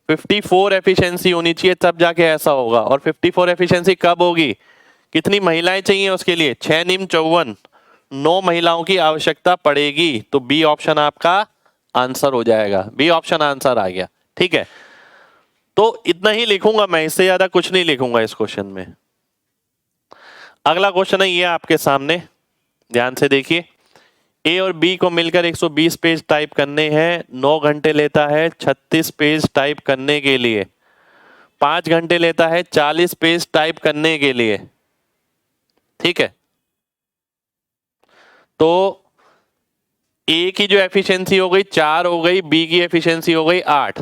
54 एफिशिएंसी होनी चाहिए, तब जाके ऐसा होगा। और 54 एफिशिएंसी कब होगी? कितनी महिलाएं चाहिए उसके लिए? 6 निम 54, 9 महिलाओं की आवश्यकता पड़ेगी। तो बी ऑप्शन आपका आंसर हो जाएगा। बी ऑप्शन आंसर आ गया। ठीक है, तो इतना ही लिखूंगा मैं, इससे ज्यादा कुछ नहीं लिखूंगा इस क्वेश्चन में। अगला क्वेश्चन है ये आपके सामने, ध्यान से देखिए। ए और बी को मिलकर 120 पेज टाइप करने हैं। 9 घंटे लेता है 36 पेज टाइप करने के लिए। 5 घंटे लेता है 40 पेज टाइप करने के लिए। ठीक है, तो ए की जो एफिशिएंसी हो गई 4 हो गई, बी की एफिशिएंसी हो गई 8।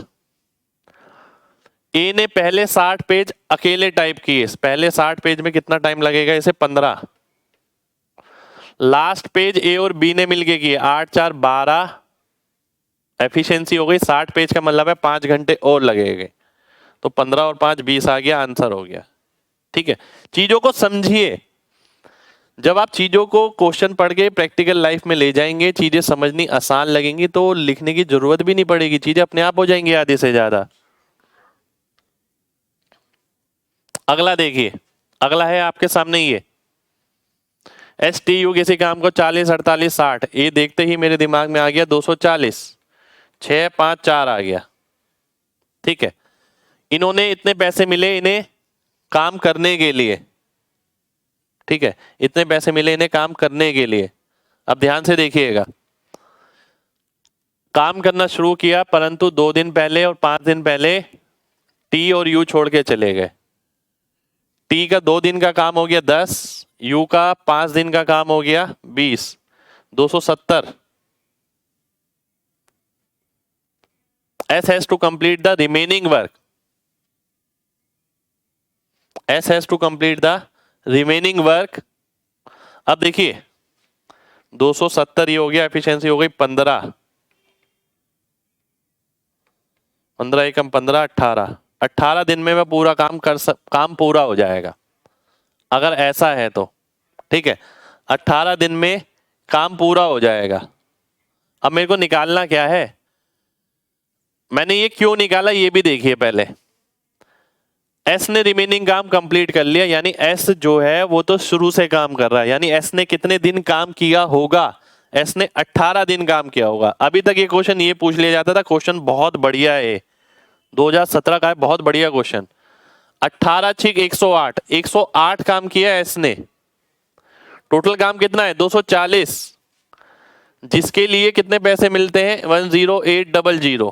ए ने पहले 60 पेज अकेले टाइप किए। पहले 60 पेज में कितना टाइम लगेगा इसे? 15। लास्ट पेज ए और बी ने मिलके किए, 8 4 12, एफिशिएंसी हो गई 60 पेज का, मतलब है 5 घंटे और लगेंगे। तो 15 और 5 20 आ गया, आंसर हो गया। ठीक है, चीजों को समझिए। जब आप चीजों को क्वेश्चन पढ़ के प्रैक्टिकल लाइफ में ले जाएंगे, चीजें समझनी आसान लगेंगी, तो लिखने की जरूरत भी नहीं पड़ेगी, चीजें अपने आप हो जाएंगी आधे से ज्यादा। अगला देखिए, अगला है आपके सामने ये। STU किसी काम को 40 48 60, ये देखते ही मेरे दिमाग में आ गया 240, 6 5 4 आ गया। ठीक है, इन्होंने इतने पैसे मिले इन्हें काम करने के लिए। ठीक है, इतने पैसे मिले इन्हें काम करने के लिए। अब ध्यान से देखिएगा, काम करना शुरू किया, परंतु 2 दिन पहले और 5 दिन पहले टी और यू छोड़ के चले गए। टी का 2 दिन का काम हो गया 10, यू का 5 दिन का काम हो गया 20, 270। S has to complete the remaining work. S has to complete the remaining work. अब देखिए 270 ही हो गया, एफिशिएंसी हो गई 15, 15 एकम 15, 18, 18 दिन में मैं पूरा काम पूरा हो जाएगा अगर ऐसा है तो। ठीक है, 18 दिन में काम पूरा हो जाएगा। अब मेरे को निकालना क्या है, मैंने ये क्यों निकाला ये भी देखिए पहले। एस ने रिमेनिंग काम कंप्लीट कर लिया, यानी एस जो है वो तो शुरू से काम कर रहा है, यानी एस ने कितने दिन काम किया होगा? एस ने 18 दिन काम किया होगा। अभी तक ये क्वेश्चन ये पूछ लिया जाता था, क्वेश्चन बहुत बढ़िया है, 2017 का है, बहुत बढ़िया क्वेश्चन। 18 छिक 108, 108 काम किया एस ने। टोटल काम कितना है? 240, जिसके लिए कितने पैसे मिलते हैं? 10800।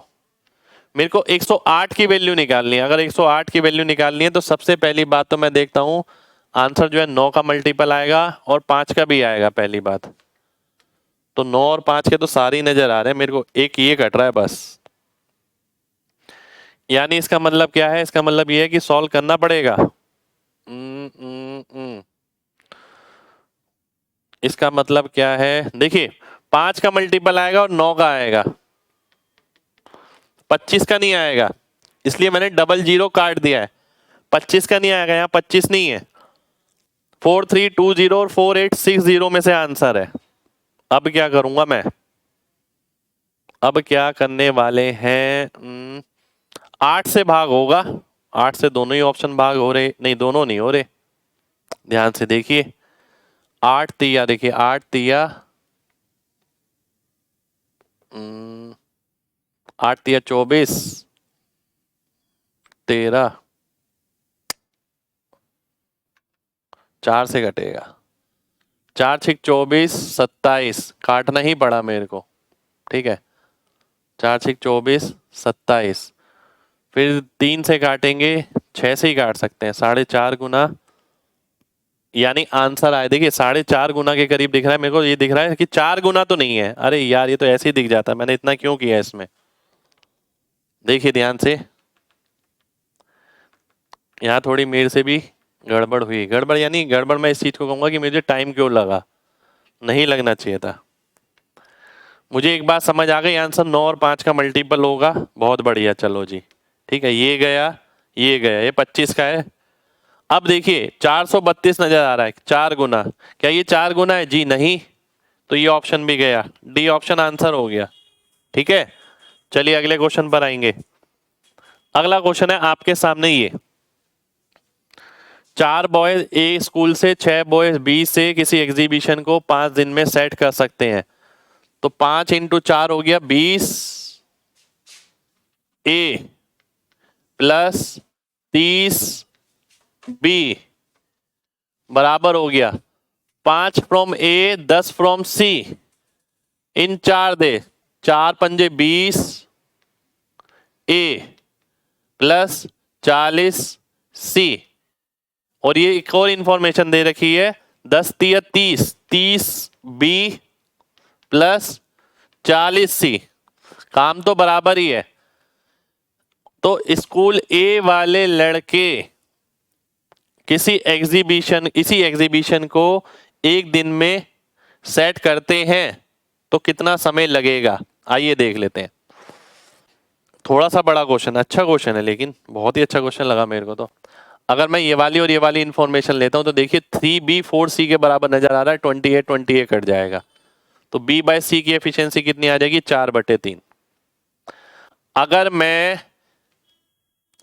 मेरे को 108 की वैल्यू निकालनी है। अगर 108 की वैल्यू निकालनी है तो सबसे पहली बात तो मैं देखता हूं आंसर जो है 9 का मल्टीपल आएगा और 5 का भी आएगा पहली बात। तो 9 और 5 के तो सारे ही नजर आ रहे हैं मेरे को, एक ये कट रहा है बस। यानी इसका मतलब क्या है, इसका मतलब ये है कि सॉल्व करना पड़ेगा। इसका मतलब क्या है, देखिए 5 का मल्टीपल आएगा और 9 का आएगा, 25 का नहीं आएगा, इसलिए मैंने डबल जीरो काट दिया है। 25 का नहीं आएगा, यहाँ 25 नहीं है, 4320 और 4860 में से आंसर है। अब क्या करूंगा मैं, अब क्या करने वाले हैं, 8 से भाग होगा, 8 से दोनों ही ऑप्शन भाग हो रहे, नहीं दोनों नहीं हो रहे, ध्यान से देखिए। 8 तिया, देखिए 8 तिया 8 तिया 24, 13, 4 से कटेगा, 4 6 24, 27, काटना ही पड़ा मेरे को, ठीक है। 4 6 24, 27, फिर 3 से काटेंगे, 6 से ही काट सकते हैं, 4.5 गुना, यानी आंसर आए, देखिए 4.5 गुना के करीब दिख रहा है मेरे को, ये दिख रहा है कि 4 गुना तो नहीं है, अरे यार ये तो ऐसे ही दिख जाता है, मैंने इतना क्यों किया इसमें, देखिए ध्यान से, यहाँ थोड़ी मेरे से भी गड़बड़ हुई, गड़बड़ यानी गड़बड़ मैं इस चीज को कहूंगा कि मुझे टाइम क्यों लगा, नहीं लगना चाहिए था। मुझे एक बात समझ आ गई, आंसर 9 और 5 का मल्टीपल होगा, बहुत बढ़िया, चलो जी ठीक है, ये गया ये गया, ये 25 का है। अब देखिए 432 नजर आ रहा है, 4 गुना, क्या ये 4 गुना है जी, नहीं, तो ये ऑप्शन भी गया, डी ऑप्शन आंसर हो गया, ठीक है। चलिए अगले क्वेश्चन पर आएंगे। अगला क्वेश्चन है आपके सामने, ये 4 बॉयज ए स्कूल से 6 बॉयज बी से किसी एग्जीबिशन को 5 दिन में सेट कर सकते हैं, तो 5 इंटू 4 हो गया 20 ए प्लस 30 बी बराबर हो गया 5 फ्रॉम ए 10 फ्रॉम सी, इन 4 दे, 4 पंजे 20 ए प्लस 40 सी, और ये एक और इंफॉर्मेशन दे रखी है 10 तिया 30, 30 बी प्लस 40 सी, काम तो बराबर ही है। तो स्कूल ए वाले लड़के किसी एग्जीबिशन, इसी एग्जीबिशन को एक दिन में सेट करते हैं तो कितना समय लगेगा, आइए देख लेते हैं। थोड़ा सा बड़ा क्वेश्चन, अच्छा क्वेश्चन है, लेकिन बहुत ही अच्छा क्वेश्चन लगा मेरे को। तो अगर मैं ये वाली और ये वाली इंफॉर्मेशन लेता हूं तो देखिए 3b 4c के बराबर नजर आ रहा है, 28 28 कट जाएगा, तो b बाय c की एफिशिएंसी कितनी आ जाएगी, 4/3। अगर मैं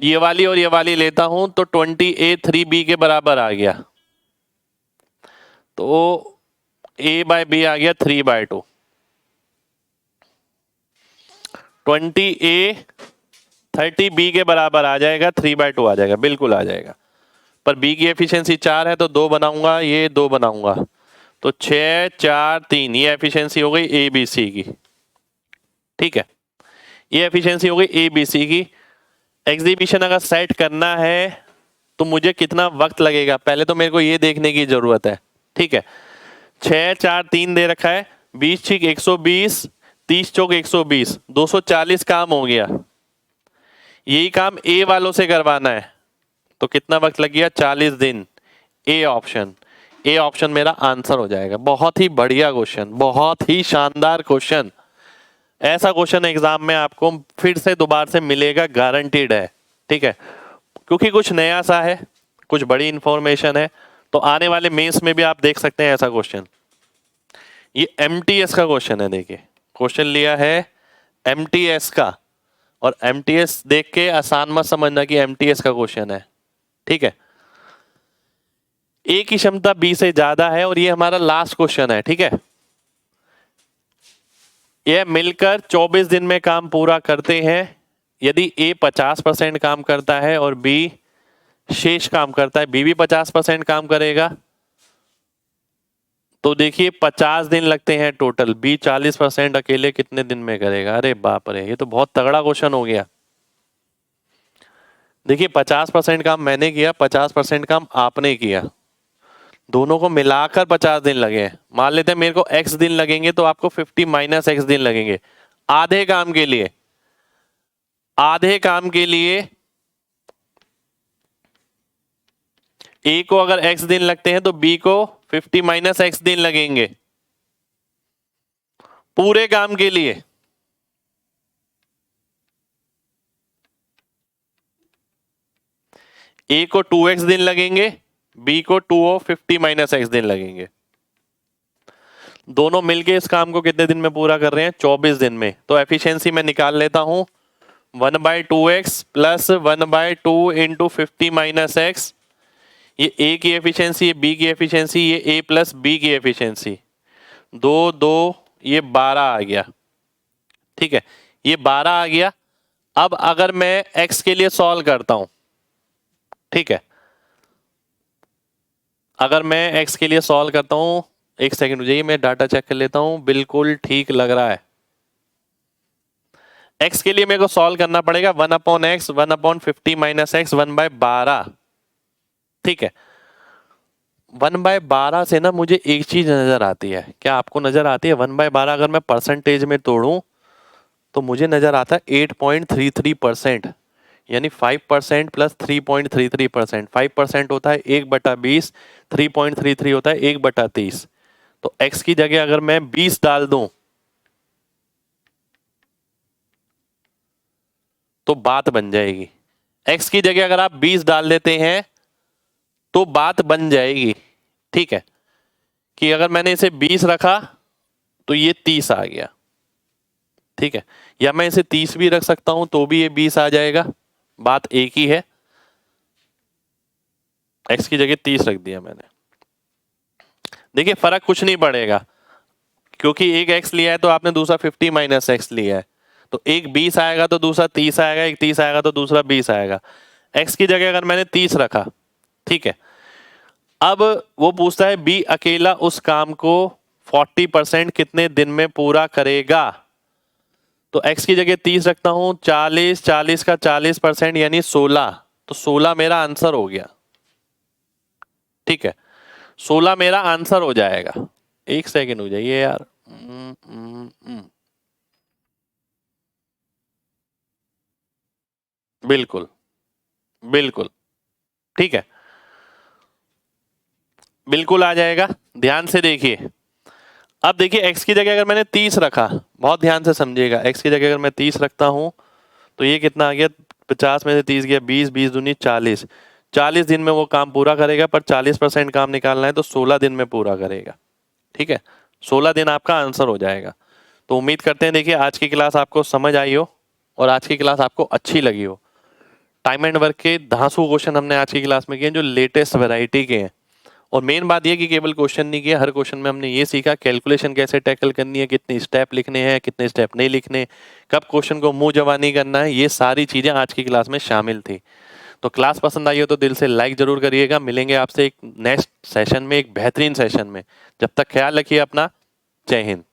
ये वाली और ये वाली लेता हूं तो 20a 3b के बराबर आ गया, तो a बाय b आ गया 3/2, 20a 30b के बराबर आ जाएगा, 3/2 आ जाएगा, बिल्कुल आ जाएगा। पर b की एफिशिएंसी 4 है तो 2 बनाऊंगा, ये 2 बनाऊंगा, तो 6 4 3, ये एफिशिएंसी हो गई ए बी सी की, ठीक है, ये एफिशिएंसी हो गई ए बी सी की। एग्जीबिशन अगर सेट करना है तो मुझे कितना वक्त लगेगा, पहले तो मेरे को ये देखने की जरूरत है, ठीक है। 6 4 3 दे रखा है, 20 6 120, 30 चौक 120, 240 काम हो गया, यही काम ए वालों से करवाना है तो कितना वक्त लग गया, 40 दिन। ए ऑप्शन, ए ऑप्शन मेरा आंसर हो जाएगा। बहुत ही बढ़िया क्वेश्चन, बहुत ही शानदार क्वेश्चन, ऐसा क्वेश्चन एग्जाम में आपको फिर से दोबारा से मिलेगा, गारंटीड है, ठीक है, क्योंकि कुछ नया सा है, कुछ बड़ी इंफॉर्मेशन है, तो आने वाले मेंस में भी आप देख सकते हैं ऐसा क्वेश्चन। ये एमटीएस का क्वेश्चन है, देखिए क्वेश्चन लिया है एमटीएस का, और एमटीएस देख के आसान मत समझना कि एमटीएस का क्वेश्चन है, ठीक है। ए की क्षमता बी से ज्यादा है और ये हमारा लास्ट क्वेश्चन है, ठीक है। ये मिलकर 24 दिन में काम पूरा करते हैं, यदि ए 50% काम करता है और बी शेष काम करता है, बी भी 50% काम करेगा, तो देखिए 50 दिन लगते हैं टोटल, बी 40% अकेले कितने दिन में करेगा, अरे बाप रे, ये तो बहुत तगड़ा क्वेश्चन हो गया। देखिए 50% काम मैंने किया, 50% काम आपने किया, दोनों को मिलाकर 50 दिन लगे हैं। मान लेते हैं मेरे को x दिन लगेंगे तो आपको 50 - x दिन लगेंगे आधे काम के लिए, आधे काम के लिए ए को अगर x दिन लगते हैं तो b को 50 माइनस x दिन लगेंगे पूरे काम के लिए। a को 2x दिन लगेंगे, b को 250 माइनस x दिन लगेंगे। दोनों मिलके इस काम को कितने दिन में पूरा कर रहे हैं? 24 दिन में। तो एफिशिएंसी मैं निकाल लेता हूं 1/2x plus 1/2 into 50 minus x. ये a की एफिशिएंसी, ये b की एफिशिएंसी, ये a प्लस b की एफिशिएंसी, 2 2 ये 12 आ गया। ठीक है, ये 12 आ गया। अब अगर मैं x के लिए सॉल्व करता हूं, ठीक है, अगर मैं x के लिए सॉल्व करता हूं, एक सेकंड हो जाइए, मैं डाटा चेक कर लेता हूं, बिल्कुल ठीक लग रहा है। x के लिए मेरे को सॉल्व करना पड़ेगा 1/x 1/50 माइनस एक्स 1/12। ठीक है, 1/12 से ना मुझे एक चीज नजर आती है, क्या आपको नजर आती है? 1/12 अगर मैं परसेंटेज में तोड़ूं तो मुझे नजर आता है 8.33%, यानी 5% प्लस 3.33%। 5% होता है 1/20, 3.33 होता है 1/30। तो x की जगह अगर मैं 20 डाल दूं तो बात बन जाएगी। x की जगह अगर आप 20 डाल देते हैं तो बात बन जाएगी। ठीक है, कि अगर मैंने इसे 20 रखा तो ये 30 आ गया। ठीक है, या मैं इसे 30 भी रख सकता हूं तो भी ये 20 आ जाएगा, बात एक ही है। x की जगह 30 रख दिया मैंने। देखिए फर्क कुछ नहीं पड़ेगा, क्योंकि एक x लिया है तो आपने दूसरा 50 माइनस एक्स लिया है, तो एक 20 आएगा तो दूसरा 30 आएगा, एक 30 आएगा तो दूसरा 20 आएगा। x की जगह अगर मैंने 30 रखा, ठीक है, अब वो पूछता है b अकेला उस काम को 40% कितने दिन में पूरा करेगा। तो x की जगह 30 रखता हूं, 40 40 का 40% यानी 16, तो 16 मेरा आंसर हो गया। ठीक है, 16 मेरा आंसर हो जाएगा। एक सेकेंड हो जाइए यार। बिल्कुल बिल्कुल, ठीक है, बिल्कुल आ जाएगा। ध्यान से देखिए, अब देखिए x की जगह अगर मैंने 30 रखा, बहुत ध्यान से समझिएगा, x की जगह अगर मैं 30 रखता हूं तो ये कितना आ गया? 50 में से 30 गया 20, 20 दूनी 40, 40 दिन में वो काम पूरा करेगा, पर 40% काम निकालना है तो 16 दिन में पूरा करेगा। ठीक है, 16 दिन आपका आंसर हो जाएगा। तो उम्मीद करते हैं देखिए आज की क्लास आपको समझ आई हो और आज की क्लास आपको अच्छी लगी हो। टाइम एंड वर्क के धांसू क्वेश्चन हमने आज की क्लास में किए जो लेटेस्ट वैरायटी के हैं, और मेन बात ये कि केवल क्वेश्चन नहीं किया, हर क्वेश्चन में हमने ये सीखा कैलकुलेशन कैसे टैकल करनी है, कितने स्टेप लिखने हैं, कितने स्टेप नहीं लिखने, कब क्वेश्चन को मुंह जवानी करना है, ये सारी चीजें आज की क्लास में शामिल थी। तो क्लास पसंद आई हो तो दिल से लाइक जरूर करिएगा। मिलेंगे आपसे एक नेक्स्ट सेशन में, एक बेहतरीन सेशन में। जब तक ख्याल रखिए अपना। जय हिंद।